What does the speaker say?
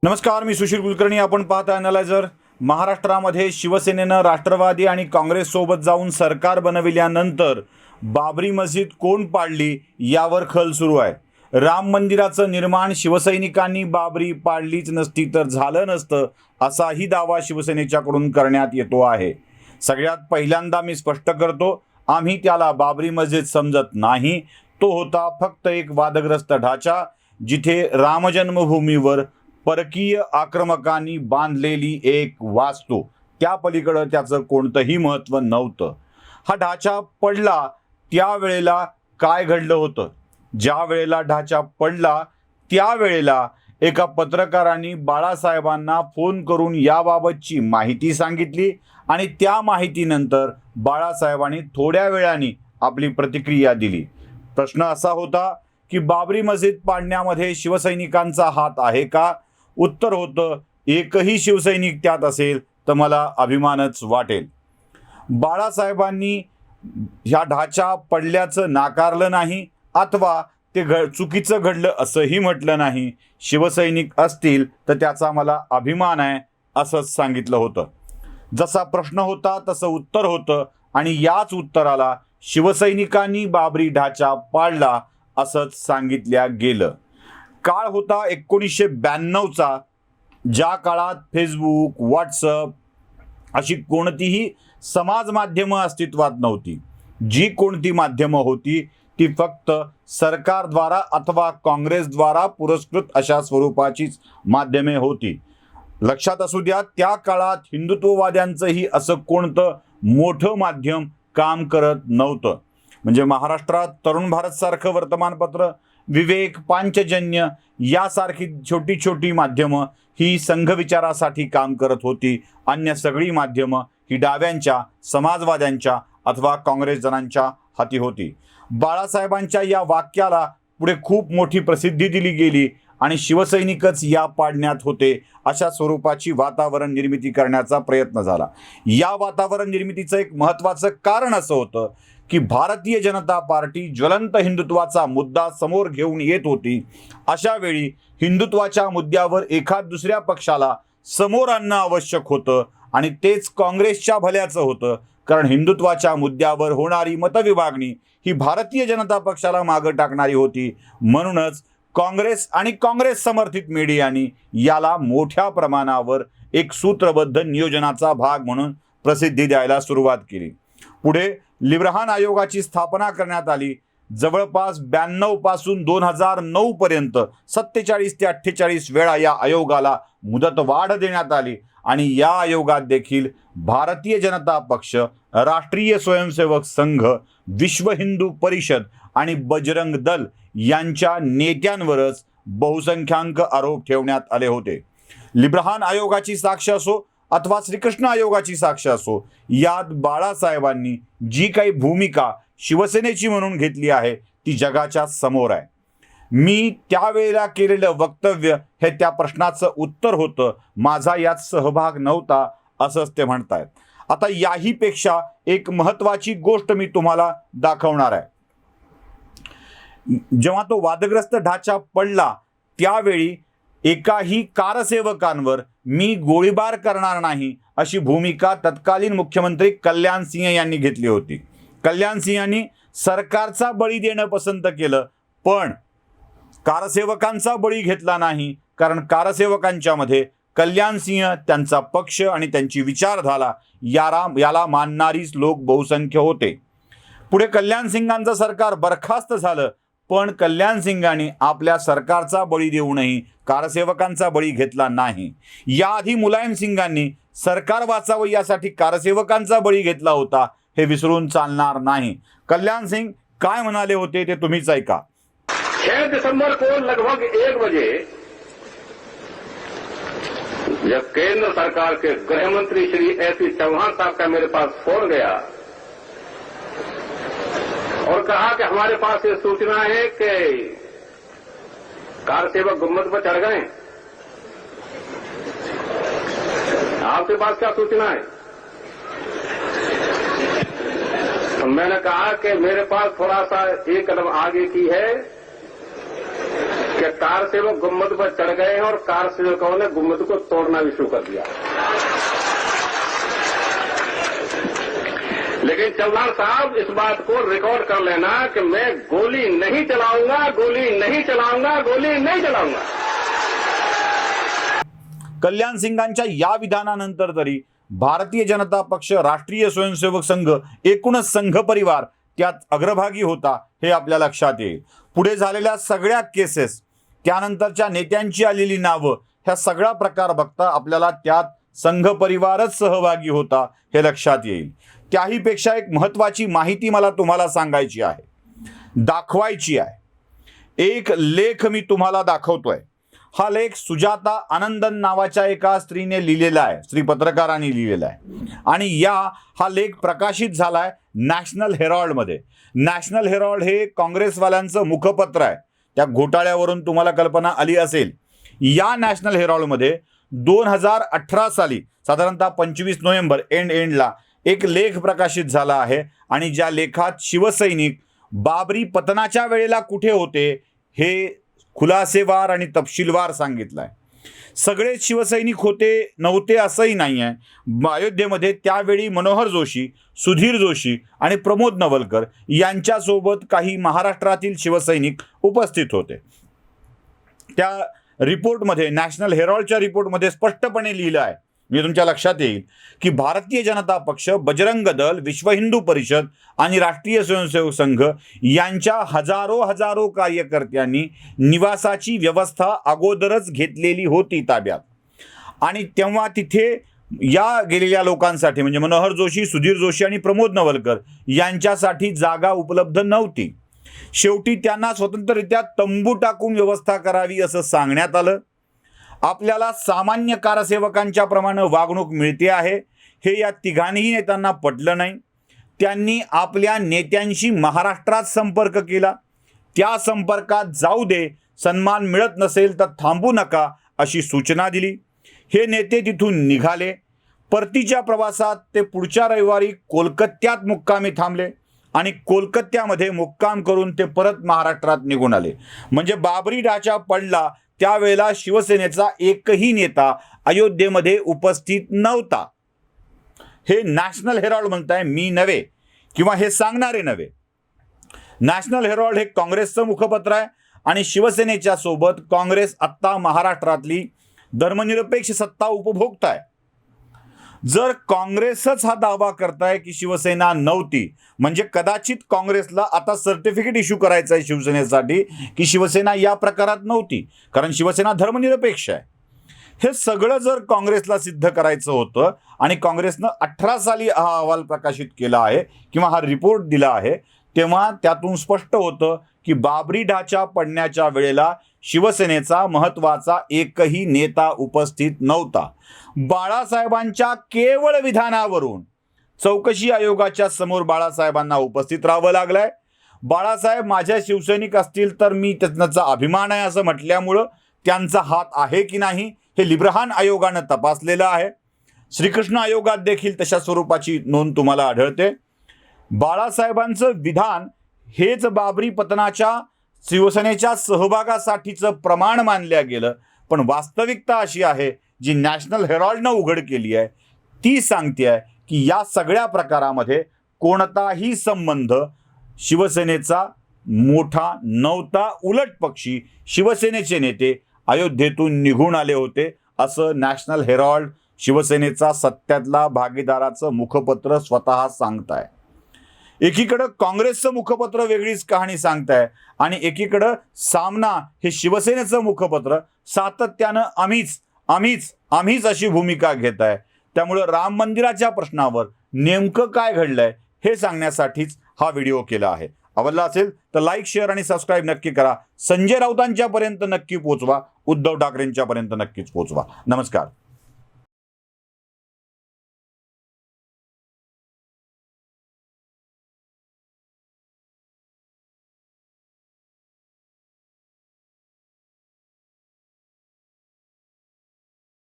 नमस्कार, मी सुशील कुलकर्णी. आपण पाहता अॅनालायझर. महाराष्ट्रामध्ये शिवसेनेनं राष्ट्रवादी आणि काँग्रेस सोबत जाऊन सरकार बनविल्यानंतर बाबरी मस्जिद कोण पाडली यावर खल सुरू आहे. राम मंदिराचं निर्माण शिवसैनिकांनी बाबरी पाडलीच नसती तर झालं नसतं असाही दावा शिवसेनेच्याकडून करण्यात येतो आहे. सगळ्यात पहिल्यांदा मी स्पष्ट करतो, आम्ही त्याला बाबरी मस्जिद समजत नाही. तो होता फक्त एक वादग्रस्त ढाचा जिथे रामजन्मभूमीवर परकीय आक्रमकांनी बांधलेली एक वास्तू, त्या पलीकडे त्याचं कोणतंही महत्त्व नव्हतं. हा ढाचा पडला त्यावेळेला काय घडलं होतं? ज्या वेळेला ढाचा पडला त्यावेळेला एका पत्रकारांनी बाळासाहेबांना फोन करून याबाबतची माहिती सांगितली आणि त्या माहितीनंतर बाळासाहेबांनी थोड्या वेळाने आपली प्रतिक्रिया दिली. प्रश्न असा होता की बाबरी मस्जिद पाडण्यामध्ये शिवसैनिकांचा हात आहे का? उत्तर होतं, एकही शिवसैनिक त्यात असेल तर मला अभिमानच वाटेल. बाळासाहेबांनी ह्या ढाचा पडल्याचं नाकारलं नाही अथवा ते चुकीचं घडलं असंही म्हटलं नाही. शिवसैनिक असतील तर त्याचा मला अभिमान आहे असंच सांगितलं होतं. जसा प्रश्न होता तसं उत्तर होतं आणि याच उत्तराला शिवसैनिकांनी बाबरी ढाचा पाडला असंच सांगितल्या गेलं. काळ होता 1992चा, ज्या काळात फेसबुक, व्हॉट्सअप अशी कोणतीही समाज माध्यमं अस्तित्वात नव्हती. जी कोणती माध्यमं होती ती फक्त सरकारद्वारा अथवा काँग्रेसद्वारा पुरस्कृत अशा स्वरूपाचीच माध्यमे होती. लक्षात असू द्या, त्या काळात हिंदुत्ववाद्यांचंही असं कोणतं मोठं माध्यम काम करत नव्हतं. म्हणजे महाराष्ट्रात तरुण भारत सारखं वर्तमानपत्र, विवेक, पांचजन्य यासारखी छोटी छोटी माध्यमं ही संघविचारासाठी काम करत होती. अन्य सगळी माध्यमं ही डाव्यांच्या, समाजवाद्यांच्या अथवा काँग्रेसजनांच्या हाती होती. बाळासाहेबांच्या या वाक्याला पुढे खूप मोठी प्रसिद्धी दिली गेली आणि शिवसैनिकच या पाडण्यात होते अशा स्वरूपाची वातावरण निर्मिती करण्याचा प्रयत्न झाला. या वातावरण निर्मितीचं एक महत्त्वाचं कारण असं होतं की भारतीय जनता पार्टी ज्वलंत हिंदुत्वाचा मुद्दा समोर घेऊन येत होती. अशा वेळी हिंदुत्वाच्या मुद्द्यावर एखाद दुसऱ्या पक्षाला समोर आणणं आवश्यक होतं आणि तेच काँग्रेसच्या भल्याचं होतं, कारण हिंदुत्वाच्या मुद्द्यावर होणारी मतविभागणी ही भारतीय जनता पक्षाला मागं टाकणारी होती. म्हणूनच काँग्रेस आणि काँग्रेस समर्थित मीडियानी याला मोठ्या प्रमाणावर एक सूत्रबद्ध नियोजनाचा भाग म्हणून प्रसिद्धी द्यायला सुरुवात केली. पुढे लिब्रहान आयोगाची स्थापना करण्यात आली. जवळपास 92 पासून 2009 पर्यंत 47 ते 48 वेळा या आयोगाला मुदतवाढ देण्यात आली आणि या आयोगात देखील भारतीय जनता पक्ष, राष्ट्रीय स्वयंसेवक संघ, विश्व हिंदू परिषद आणि बजरंग दल यांच्या नेत्यांवरच बहुसंख्याक आरोप ठेवण्यात आले होते. लिब्रहान आयोगाची साक्ष असो अथवा श्रीकृष्ण आयोगाची साक्ष असो, यात बाळासाहेबांनी जी काही भूमिका शिवसेनेची म्हणून घेतली आहे ती जगाच्या समोर आहे. मी त्यावेळेला केलेलं वक्तव्य हे त्या प्रश्नाचं उत्तर होतं. माझा यात सहभाग नव्हता असंच ते म्हणतायत. आता याहीपेक्षा एक महत्त्वाची गोष्ट मी तुम्हाला दाखवणार आहे. जेव्हा तो वादग्रस्त ढाचा पडला त्यावेळी एकाही कारसेवकांवर मी गोळीबार करणार नाही अशी भूमिका तत्कालीन मुख्यमंत्री कल्याण सिंह यांनी घेतली होती. कल्याण सिंहांनी सरकारचा बळी देणं पसंत केलं, पण कारसेवकांचा बळी घेतला नाही, कारण कारसेवकांच्या मध्ये कल्याण सिंह, त्यांचा पक्ष आणि त्यांची विचारधारा याला मानणारीच लोक बहुसंख्य होते. पुढे कल्याण सिंगांचं सरकार बरखास्त झालं, पण कल्याण सिंगांनी आपल्या सरकारचा बळी देऊनही कारसेवकांचा बळी घेतला नाही. याआधी मुलायम सिंगांनी सरकार वाचावं यासाठी कारसेवकांचा बळी घेतला होता, हे विसरून चालणार नाही. कल्याण सिंग काय म्हणाले होते ते तुम्हीच ऐका. 6 दिसंबर को लगभग 1 बजे जब केंद्र सरकार के गृह मंत्री श्री एस चौहान साहब का मेरे पास फोन गया और कहा कि हमारे पास ये सूचना है कि कारसेवक गुम्बद पर चढ़ गए, आपके पास क्या सूचना है? तो मैंने कहा कि मेरे पास थोड़ा सा एक कदम आगे की है कि कार सेवक गुम्बद पर चढ़ गए हैं और कार सेवकों ने गुम्बद को तोड़ना भी शुरू कर दिया। लेकिन चौहान साहब, इस बात को रिकॉर्ड कर लेना कि मैं गोली नहीं चलाऊंगा, गोली नहीं चलाऊंगा, गोली नहीं चलाऊंगा। कल्याण सिंगांच्या या विधानानंतर तरी भारतीय जनता पक्ष, राष्ट्रीय स्वयंसेवक संघ, एकूणच संघ परिवार त्यात अग्रभागी होता हे आपल्या लक्षात येईल. पुढे झालेल्या सगळ्या केसेस, त्यानंतरच्या नेत्यांची आलेली नावं, ह्या सगळा प्रकार बघता आपल्याला त्यात संघ परिवारच सहभागी होता हे लक्षात येईल. त्याहीपेक्षा एक महत्त्वाची माहिती मला तुम्हाला सांगायची आहे, दाखवायची आहे. एक लेख मी तुम्हाला दाखवतोय. हा लेख सुजाता आनंदन नावाच्या एका स्त्रीने लिहिलेला आहे, स्त्री पत्रकारांनी लिहिलेला आहे. आणि हा लेख प्रकाशित झालाय नॅशनल हेराल्डमध्ये. नॅशनल हेराल्ड हे काँग्रेसवाल्यांचं मुखपत्र आहे. त्या घोटाळ्यावरून तुम्हाला कल्पना आली असेल. या नॅशनल हेराल्डमध्ये 2018 साली साधारणतः 25 नोव्हेंबर एंडला एक लेख प्रकाशित झाला आहे. आणि ज्या लेखात शिवसैनिक बाबरी पतनाच्या वेळेला कुठे होते हे खुलासेवार आणि तपशीलवार सांगितलं आहे. सगळेच शिवसैनिक होते नव्हते असंही नाही आहे. अयोध्येमध्ये त्यावेळी मनोहर जोशी, सुधीर जोशी आणि प्रमोद नवलकर यांच्यासोबत काही महाराष्ट्रातील शिवसैनिक उपस्थित होते. त्या रिपोर्टमध्ये, नॅशनल हेराल्डच्या रिपोर्टमध्ये स्पष्टपणे लिहिलं आहे, म्हणजे तुमच्या लक्षात येईल की भारतीय जनता पक्ष, बजरंग दल, विश्व हिंदू परिषद आणि राष्ट्रीय स्वयंसेवक संघ यांच्या हजारो कार्यकर्त्यांनी निवासाची व्यवस्था अगोदरच घेतलेली होती ताब्यात. आणि तेव्हा तिथे या गेलेल्या लोकांसाठी, म्हणजे मनोहर जोशी, सुधीर जोशी आणि प्रमोद नवलकर यांच्यासाठी जागा उपलब्ध नव्हती. शेवटी त्यांना स्वतंत्ररित्या तंबू टाकून व्यवस्था करावी असं सांगण्यात आलं. आपल्याला सामान्य कारसेवकांच्या प्रमाणे वागणूक मिळते आहे हे या तिघांनीही नेत्यांना पटलं नाही. त्यांनी आपल्या नेत्यांशी महाराष्ट्रात संपर्क केला. त्या संपर्कात जाऊ दे, सन्मान मिळत नसेल तर थांबू नका अशी सूचना दिली. हे नेते तिथून निघाले. परतीच्या प्रवासात ते पुढच्या रविवारी कोलकात्यात मुक्कामी थांबले आणि कोलकात्यामध्ये मुक्काम करून ते परत महाराष्ट्रात निघून आले. म्हणजे बाबरी ढाचा पडला त्यावेळेला शिवसेनेचा एकही नेता अयोध्येमध्ये उपस्थित नव्हता. हे नॅशनल हेराल्ड म्हणताय, मी नव्हे, किंवा हे सांगणारे नव्हे. नॅशनल हेराल्ड हे काँग्रेसचं मुखपत्र आहे आणि शिवसेनेच्या सोबत काँग्रेस आत्ता महाराष्ट्रातली धर्मनिरपेक्ष सत्ता उपभोगत आहे. जर काँग्रेसच हा दावा करताय की शिवसेना नव्हती, म्हणजे कदाचित काँग्रेसला आता सर्टिफिकेट इश्यू करायचं आहे शिवसेनेसाठी की शिवसेना या प्रकारात नव्हती, कारण शिवसेना धर्मनिरपेक्ष आहे. हे सगळं जर काँग्रेसला सिद्ध करायचं होतं आणि काँग्रेसनं 18 साली हा अहवाल प्रकाशित केला आहे किंवा हा रिपोर्ट दिला आहे, तेव्हा त्यातून स्पष्ट होतं की बाबरी ढाचा पडण्याच्या वेळेला शिवसेनेचा महत्त्वाचा एकही नेता उपस्थित नव्हता. बाळासाहेबांच्या केवळ विधानावरून चौकशी आयोगाच्या समोर बाळासाहेबांना उपस्थित राहावं लागलंय. बाळासाहेब माझ्या शिवसैनिक असतील तर मी त्यांचा अभिमान आहे असं म्हटल्यामुळं त्यांचा हात आहे की नाही हे लिब्रहान आयोगानं तपासलेलं आहे. श्रीकृष्ण आयोगात देखील तशा स्वरूपाची नोंद तुम्हाला आढळते. बाळासाहेबांचं विधान हेच बाबरी पतनाच्या शिवसेनेच्या सहभागासाठीचं प्रमाण मानलं गेलं. पण वास्तविकता अशी आहे, जी नॅशनल हेराल्डनं उघड केली आहे, ती सांगते आहे की या सगळ्या प्रकारामध्ये कोणताही संबंध शिवसेनेचा मोठा नव्हता. उलट पक्षी शिवसेनेचे नेते अयोध्येतून निघून आले होते असं नॅशनल हेराल्ड, शिवसेनेचा सत्यातला भागीदाराचं मुखपत्र स्वतः सांगताय. एकीकडं काँग्रेसचं मुखपत्र वेगळीच कहाणी सांगताय आणि एकीकडं सामना हे शिवसेनेचं मुखपत्र सातत्यानं आम्हीच अशी भूमिका घेत आहे. त्यामुळं राम मंदिराच्या प्रश्नावर नेमकं काय घडलंय हे सांगण्यासाठीच हा व्हिडिओ केला आहे. आवडला असेल तर लाईक, शेअर आणि सबस्क्राईब नक्की करा. संजय राऊतांच्या पर्यंत नक्की पोहोचवा, उद्धव ठाकरेंच्या पर्यंत नक्कीच पोहोचवा. नमस्कार.